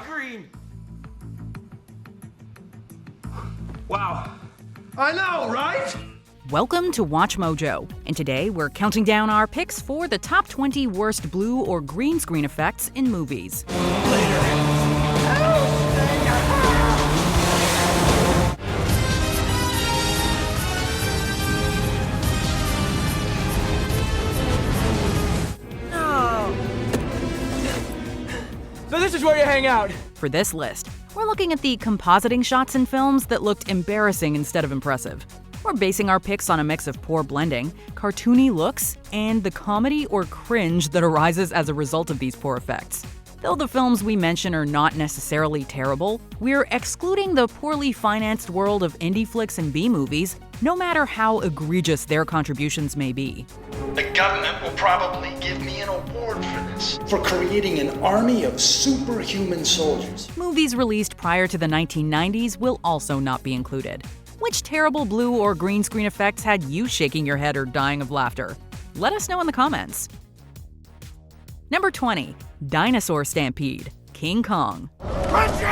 green. Wow. I know, right? Welcome to Watch Mojo, and today we're counting down our picks for the top 20 worst blue or green screen effects in movies. So this is where you hang out. For this list, we're looking at the compositing shots in films that looked embarrassing instead of impressive. We're basing our picks on a mix of poor blending, cartoony looks, and the comedy or cringe that arises as a result of these poor effects. Though the films we mention are not necessarily terrible, we're excluding the poorly financed world of indie flicks and B-movies, no matter how egregious their contributions may be. The government will probably give me an award for this. For creating an army of superhuman soldiers. Movies released prior to the 1990s will also not be included. Which terrible blue or green screen effects had you shaking your head or dying of laughter? Let us know in the comments. Number 20. Dinosaur Stampede, King Kong. Christ.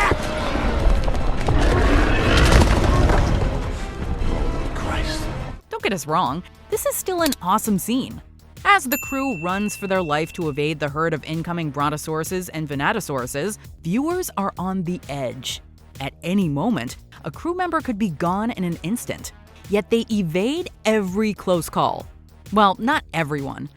Don't get us wrong, this is still an awesome scene. As the crew runs for their life to evade the herd of incoming brontosauruses and venatosauruses, viewers are on the edge. At any moment, a crew member could be gone in an instant. Yet they evade every close call. Well, not everyone.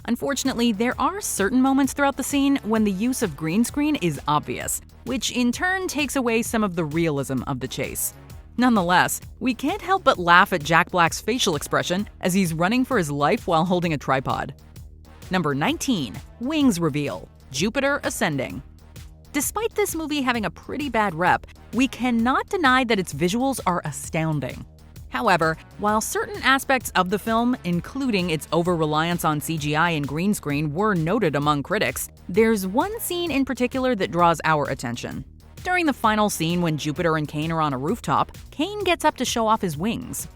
Unfortunately, there are certain moments throughout the scene when the use of green screen is obvious, which in turn takes away some of the realism of the chase. Nonetheless, we can't help but laugh at Jack Black's facial expression as he's running for his life while holding a tripod. Number 19. Wings Reveal, Jupiter Ascending. Despite this movie having a pretty bad rep, we cannot deny that its visuals are astounding. However, while certain aspects of the film, including its over-reliance on CGI and green screen, were noted among critics, there's one scene in particular that draws our attention. During the final scene when Jupiter and Kane are on a rooftop, Kane gets up to show off his wings.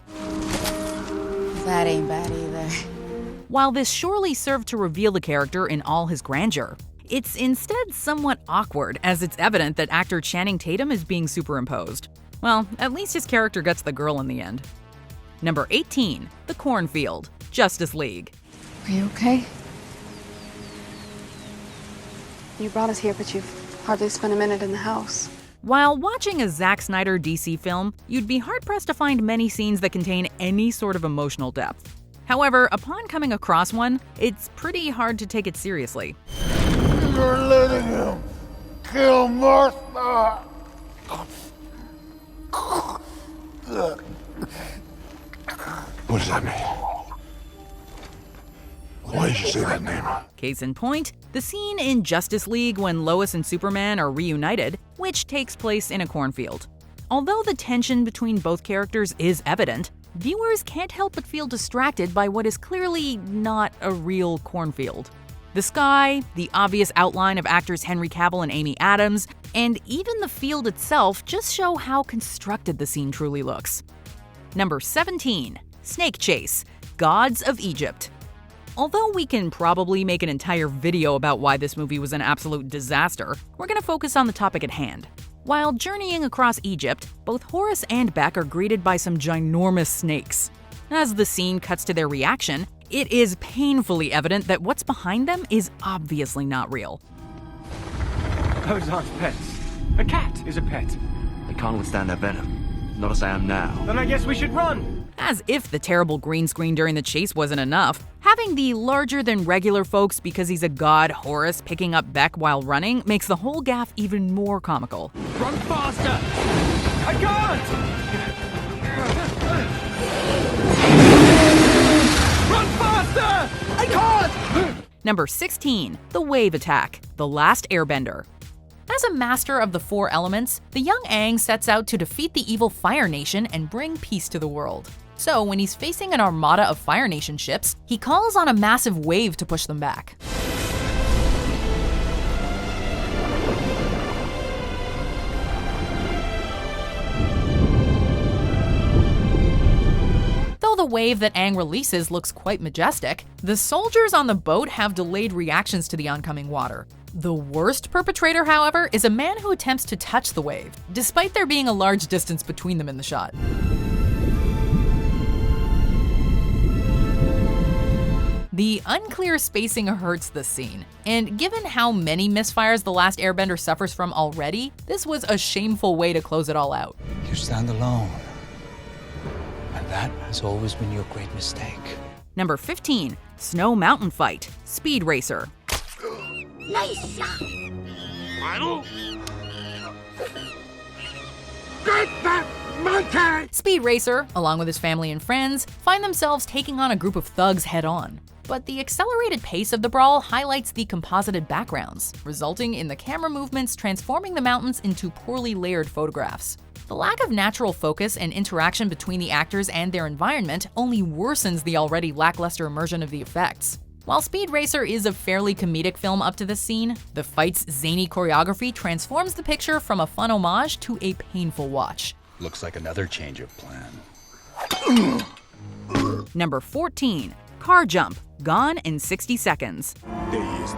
That ain't bad either. While this surely served to reveal the character in all his grandeur, it's instead somewhat awkward as it's evident that actor Channing Tatum is being superimposed. Well, at least his character gets the girl in the end. Number 18. The Cornfield, Justice League. Are you okay? You brought us here, but you've hardly spent a minute in the house. While watching a Zack Snyder DC film, you'd be hard-pressed to find many scenes that contain any sort of emotional depth. However, upon coming across one, it's pretty hard to take it seriously. You're letting him kill Martha! What does that mean? Why did you say that name? Case in point, the scene in Justice League when Lois and Superman are reunited, which takes place in a cornfield. Although the tension between both characters is evident, viewers can't help but feel distracted by what is clearly not a real cornfield. The sky, the obvious outline of actors Henry Cavill and Amy Adams, and even the field itself just show how constructed the scene truly looks. Number 17. Snake Chase, Gods of Egypt. Although we can probably make an entire video about why this movie was an absolute disaster, we're going to focus on the topic at hand. While journeying across Egypt, both Horace and Beck are greeted by some ginormous snakes. As the scene cuts to their reaction, it is painfully evident that what's behind them is obviously not real. Those aren't pets. A cat is a pet. They can't withstand their venom. Not as I am now. Then I guess we should run. As if the terrible green screen during the chase wasn't enough, having the larger-than-regular folks because he's a god Horace picking up Beck while running makes the whole gaffe even more comical. Run faster! I can't! Run faster! I can't! Number 16. The Wave Attack, The Last Airbender. As a master of the four elements, the young Aang sets out to defeat the evil Fire Nation and bring peace to the world. So when he's facing an armada of Fire Nation ships, he calls on a massive wave to push them back. Though the wave that Aang releases looks quite majestic, the soldiers on the boat have delayed reactions to the oncoming water. The worst perpetrator, however, is a man who attempts to touch the wave, despite there being a large distance between them in the shot. The unclear spacing hurts this scene, and given how many misfires The Last Airbender suffers from already, this was a shameful way to close it all out. You stand alone, and that has always been your great mistake. Number 15, Snow Mountain Fight, Speed Racer. Nice shot! Idle? Get that monkey! Speed Racer, along with his family and friends, find themselves taking on a group of thugs head-on. But the accelerated pace of the brawl highlights the composited backgrounds, resulting in the camera movements transforming the mountains into poorly layered photographs. The lack of natural focus and interaction between the actors and their environment only worsens the already lackluster immersion of the effects. While Speed Racer is a fairly comedic film up to this scene, the fight's zany choreography transforms the picture from a fun homage to a painful watch. Looks like another change of plan. Number 14, Car Jump, Gone in 60 Seconds. There he is.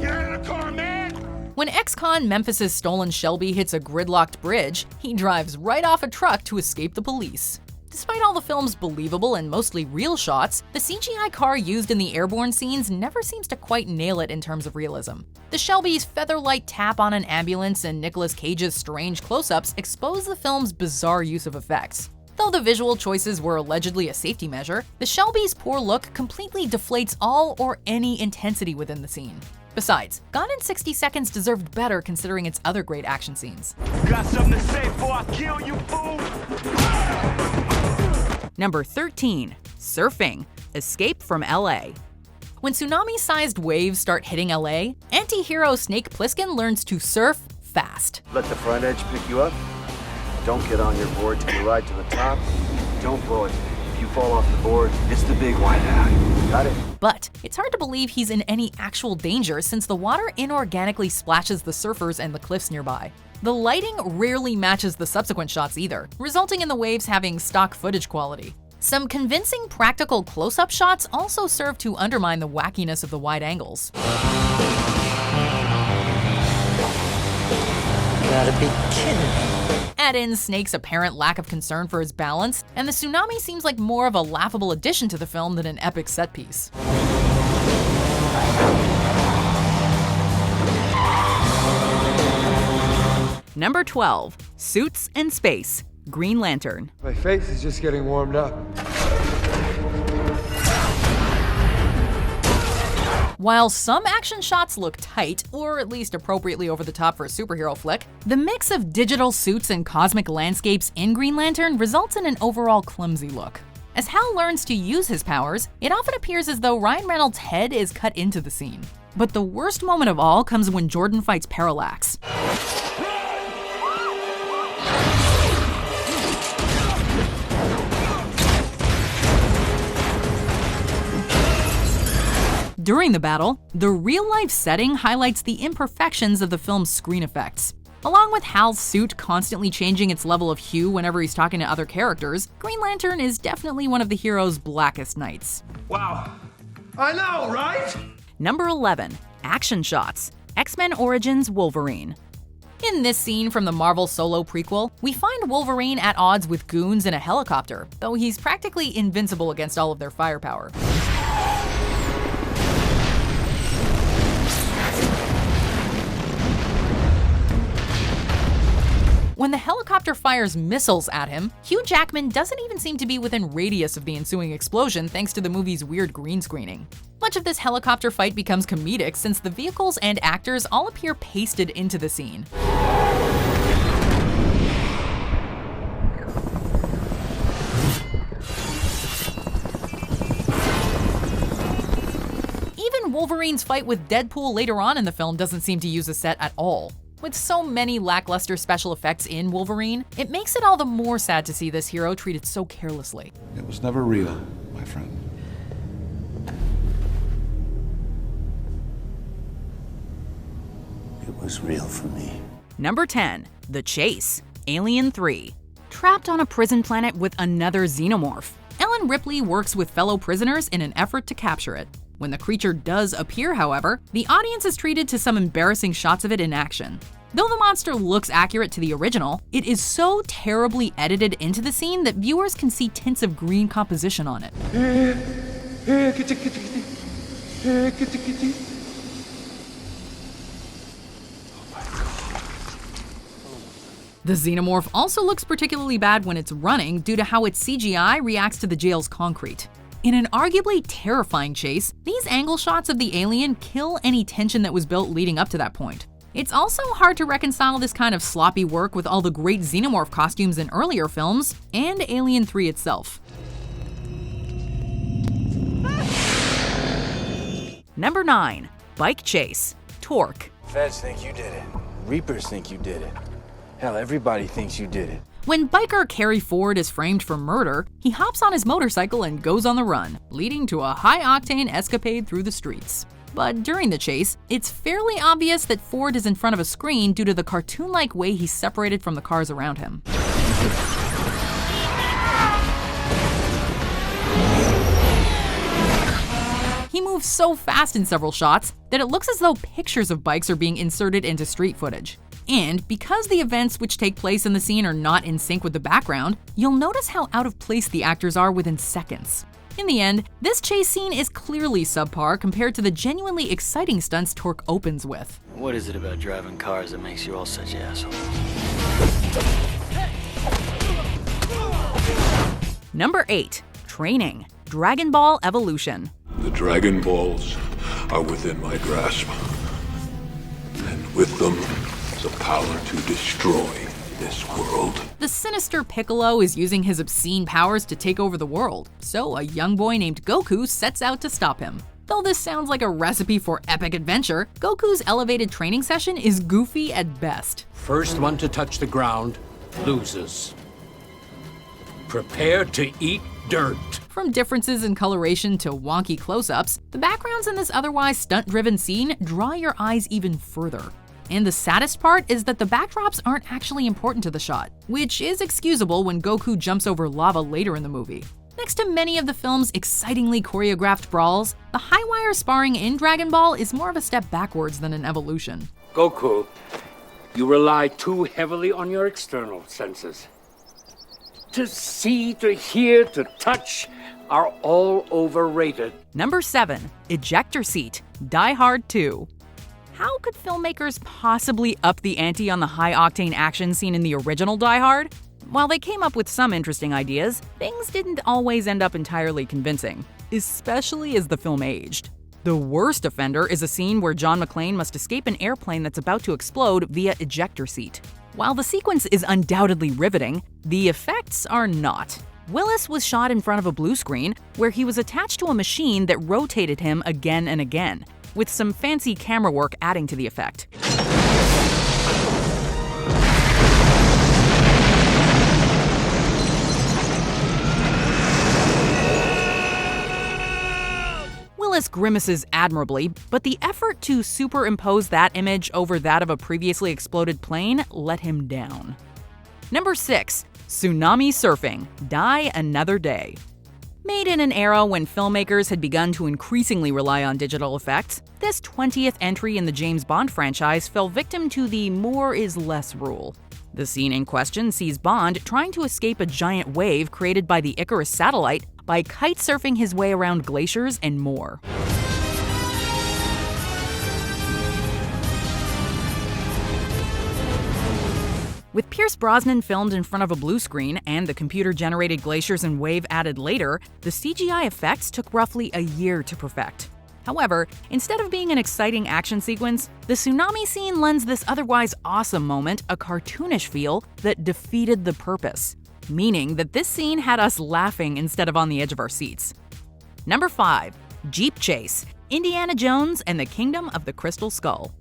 Get out of the car, man! When ex-con Memphis's stolen Shelby hits a gridlocked bridge, he drives right off a truck to escape the police. Despite all the film's believable and mostly real shots, the CGI car used in the airborne scenes never seems to quite nail it in terms of realism. The Shelby's feather-light tap on an ambulance and Nicolas Cage's strange close-ups expose the film's bizarre use of effects. Though the visual choices were allegedly a safety measure, the Shelby's poor look completely deflates all or any intensity within the scene. Besides, Gone in 60 Seconds deserved better considering its other great action scenes. Got something to say before I kill you, fool? Number 13, Surfing, Escape from LA. When tsunami-sized waves start hitting LA, anti-hero Snake Plissken learns to surf fast. Let the front edge pick you up. Don't get on your board till you ride to the top. Don't blow it. If you fall off the board, it's the big white out. Got it? But it's hard to believe he's in any actual danger since the water inorganically splashes the surfers and the cliffs nearby. The lighting rarely matches the subsequent shots either, resulting in the waves having stock footage quality. Some convincing practical close-up shots also serve to undermine the wackiness of the wide angles. Gotta be kidding me. Add in Snake's apparent lack of concern for his balance, and the tsunami seems like more of a laughable addition to the film than an epic set piece. Number 12, Suits and Space, Green Lantern. My face is just getting warmed up. While some action shots look tight, or at least appropriately over the top for a superhero flick, the mix of digital suits and cosmic landscapes in Green Lantern results in an overall clumsy look. As Hal learns to use his powers, it often appears as though Ryan Reynolds' head is cut into the scene. But the worst moment of all comes when Jordan fights Parallax. During the battle, the real-life setting highlights the imperfections of the film's screen effects. Along with Hal's suit constantly changing its level of hue whenever he's talking to other characters, Green Lantern is definitely one of the hero's blackest nights. Wow. I know, right? Number 11, Action Shots, X-Men Origins Wolverine. In this scene from the Marvel Solo prequel, we find Wolverine at odds with goons in a helicopter, though he's practically invincible against all of their firepower. When the helicopter fires missiles at him, Hugh Jackman doesn't even seem to be within radius of the ensuing explosion thanks to the movie's weird green screening. Much of this helicopter fight becomes comedic since the vehicles and actors all appear pasted into the scene. Even Wolverine's fight with Deadpool later on in the film doesn't seem to use a set at all. With so many lackluster special effects in Wolverine, it makes it all the more sad to see this hero treated so carelessly. It was never real, my friend. It was real for me. Number 10. The Chase, Alien 3. Trapped on a prison planet with another xenomorph, Ellen Ripley works with fellow prisoners in an effort to capture it. When the creature does appear, however, the audience is treated to some embarrassing shots of it in action. Though the monster looks accurate to the original, it is so terribly edited into the scene that viewers can see tints of green composition on it. The xenomorph also looks particularly bad when it's running due to how its CGI reacts to the jail's concrete. In an arguably terrifying chase, these angle shots of the alien kill any tension that was built leading up to that point. It's also hard to reconcile this kind of sloppy work with all the great xenomorph costumes in earlier films and Alien 3 itself. Number 9. Bike Chase, Torque. Feds think you did it. Reapers think you did it. Hell, everybody thinks you did it. When biker Carrie Ford is framed for murder, he hops on his motorcycle and goes on the run, leading to a high-octane escapade through the streets. But during the chase, it's fairly obvious that Ford is in front of a screen due to the cartoon-like way he's separated from the cars around him. He moves so fast in several shots that it looks as though pictures of bikes are being inserted into street footage. And because the events which take place in the scene are not in sync with the background, you'll notice how out of place the actors are within seconds. In the end, this chase scene is clearly subpar compared to the genuinely exciting stunts Torque opens with. What is it about driving cars that makes you all such assholes? Number 8. Training, Dragon Ball Evolution. The Dragon Balls are within my grasp. And with them, the power to destroy this world. The sinister Piccolo is using his obscene powers to take over the world, so a young boy named Goku sets out to stop him. Though this sounds like a recipe for epic adventure, Goku's elevated training session is goofy at best. First one to touch the ground loses. Prepare to eat dirt. From differences in coloration to wonky close-ups, the backgrounds in this otherwise stunt-driven scene draw your eyes even further. And the saddest part is that the backdrops aren't actually important to the shot, which is excusable when Goku jumps over lava later in the movie. Next to many of the film's excitingly choreographed brawls, the high-wire sparring in Dragon Ball is more of a step backwards than an evolution. Goku, you rely too heavily on your external senses. To see, to hear, to touch are all overrated. Number 7. Ejector Seat, Die Hard 2. How could filmmakers possibly up the ante on the high-octane action scene in the original Die Hard? While they came up with some interesting ideas, things didn't always end up entirely convincing, especially as the film aged. The worst offender is a scene where John McClane must escape an airplane that's about to explode via ejector seat. While the sequence is undoubtedly riveting, the effects are not. Willis was shot in front of a blue screen where he was attached to a machine that rotated him again and again, with some fancy camera work adding to the effect. Willis grimaces admirably, but the effort to superimpose that image over that of a previously exploded plane let him down. Number 6. Tsunami Surfing Die Another Day. Made in an era when filmmakers had begun to increasingly rely on digital effects, this 20th entry in the James Bond franchise fell victim to the more is less rule. The scene in question sees Bond trying to escape a giant wave created by the Icarus satellite by kite surfing his way around glaciers and more. With Pierce Brosnan filmed in front of a blue screen and the computer-generated glaciers and wave added later, the CGI effects took roughly a year to perfect. However, instead of being an exciting action sequence, the tsunami scene lends this otherwise awesome moment a cartoonish feel that defeated the purpose, meaning that this scene had us laughing instead of on the edge of our seats. Number 5. Jeep Chase, Indiana Jones and the Kingdom of the Crystal Skull.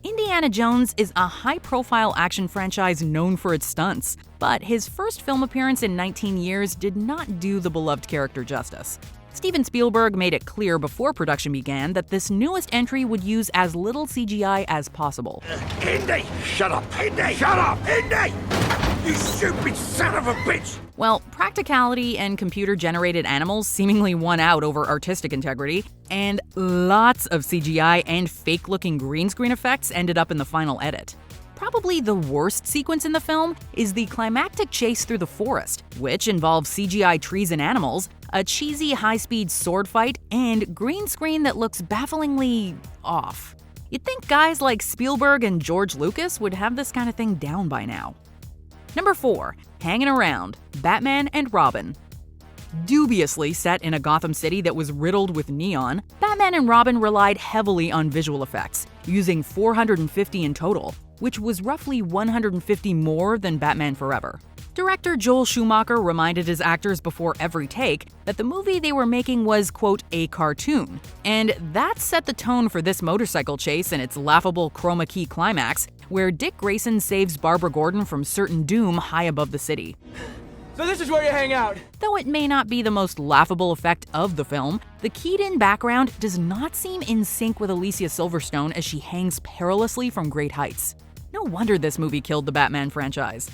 Indiana Jones is a high-profile action franchise known for its stunts, but his first film appearance in 19 years did not do the beloved character justice. Steven Spielberg made it clear before production began that this newest entry would use as little CGI as possible. Indy! Shut up! Indy! Shut up! Indy! You stupid son of a bitch! Well, practicality and computer-generated animals seemingly won out over artistic integrity, and lots of CGI and fake-looking green screen effects ended up in the final edit. Probably the worst sequence in the film is the climactic chase through the forest, which involves CGI trees and animals, a cheesy high-speed sword fight, and green screen that looks bafflingly off. You'd think guys like Spielberg and George Lucas would have this kind of thing down by now. Number 4. Hanging Around, Batman and Robin. Dubiously set in a Gotham City that was riddled with neon, Batman and Robin relied heavily on visual effects, using 450 in total, which was roughly 150 more than Batman Forever. Director Joel Schumacher reminded his actors before every take that the movie they were making was, quote, a cartoon. And that set the tone for this motorcycle chase and its laughable chroma key climax, where Dick Grayson saves Barbara Gordon from certain doom high above the city. So this is where you hang out. Though it may not be the most laughable effect of the film, the keyed-in background does not seem in sync with Alicia Silverstone as she hangs perilously from great heights. No wonder this movie killed the Batman franchise.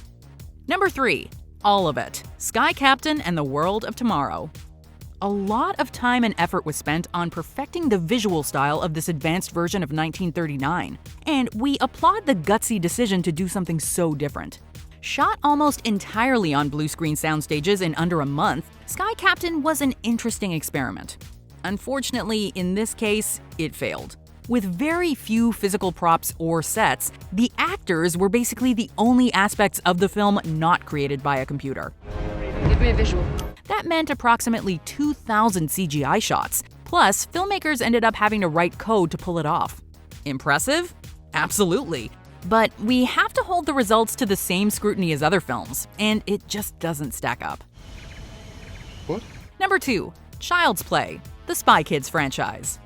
Number 3. All of It, Sky Captain and the World of Tomorrow. A lot of time and effort was spent on perfecting the visual style of this advanced version of 1939, and we applaud the gutsy decision to do something so different. Shot almost entirely on blue screen sound stages in under a month, Sky Captain was an interesting experiment. Unfortunately, in this case, it failed. With very few physical props or sets, the actors were basically the only aspects of the film not created by a computer. Give me a visual. That meant approximately 2,000 CGI shots, plus filmmakers ended up having to write code to pull it off. Impressive? Absolutely. But we have to hold the results to the same scrutiny as other films, and it just doesn't stack up. What? Number 2. Child's Play, the Spy Kids franchise.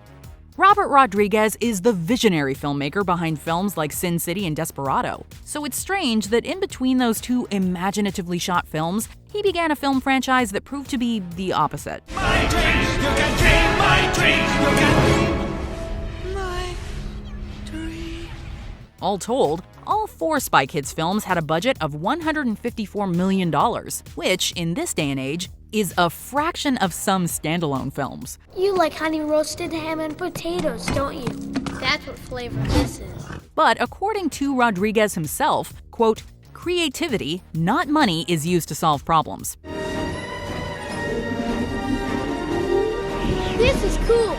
Robert Rodriguez is the visionary filmmaker behind films like Sin City and Desperado, so it's strange that in between those two imaginatively shot films, he began a film franchise that proved to be the opposite. My dreams, you can dream my dreams, you can... My dream. All told, all 4 Spy Kids films had a budget of $154 million, which, in this day and age, is a fraction of some standalone films. You like honey roasted ham and potatoes, don't you? That's what flavor this is. But according to Rodriguez himself, quote, creativity, not money, is used to solve problems. This is cool.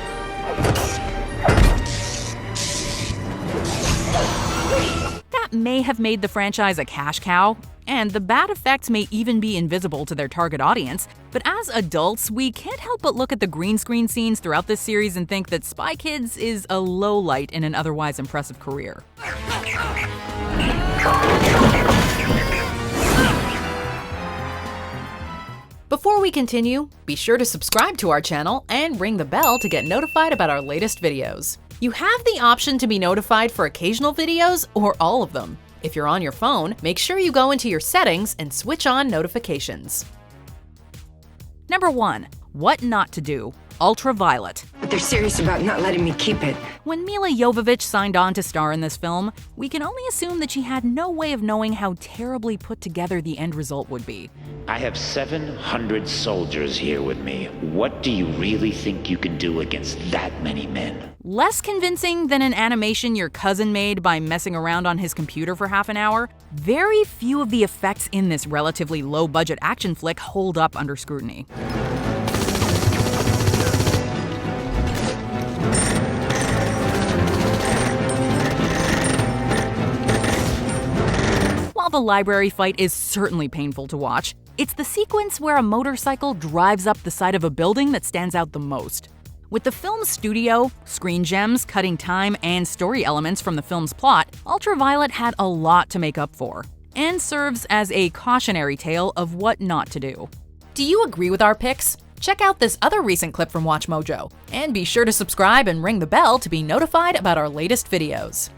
That may have made the franchise a cash cow, and the bad effects may even be invisible to their target audience, but as adults, we can't help but look at the green screen scenes throughout this series and think that Spy Kids is a lowlight in an otherwise impressive career. Before we continue, be sure to subscribe to our channel and ring the bell to get notified about our latest videos. You have the option to be notified for occasional videos or all of them. If you're on your phone, make sure you go into your settings and switch on notifications. Number 1. What Not to Do, Ultraviolet. But they're serious about not letting me keep it. When Mila Jovovich signed on to star in this film, we can only assume that she had no way of knowing how terribly put together the end result would be. I have 700 soldiers here with me. What do you really think you can do against that many men? Less convincing than an animation your cousin made by messing around on his computer for half an hour, very few of the effects in this relatively low-budget action flick hold up under scrutiny. While the library fight is certainly painful to watch, it's the sequence where a motorcycle drives up the side of a building that stands out the most. With the film's studio, screen gems, cutting time, and story elements from the film's plot, Ultraviolet had a lot to make up for, and serves as a cautionary tale of what not to do. Do you agree with our picks? Check out this other recent clip from WatchMojo, and be sure to subscribe and ring the bell to be notified about our latest videos.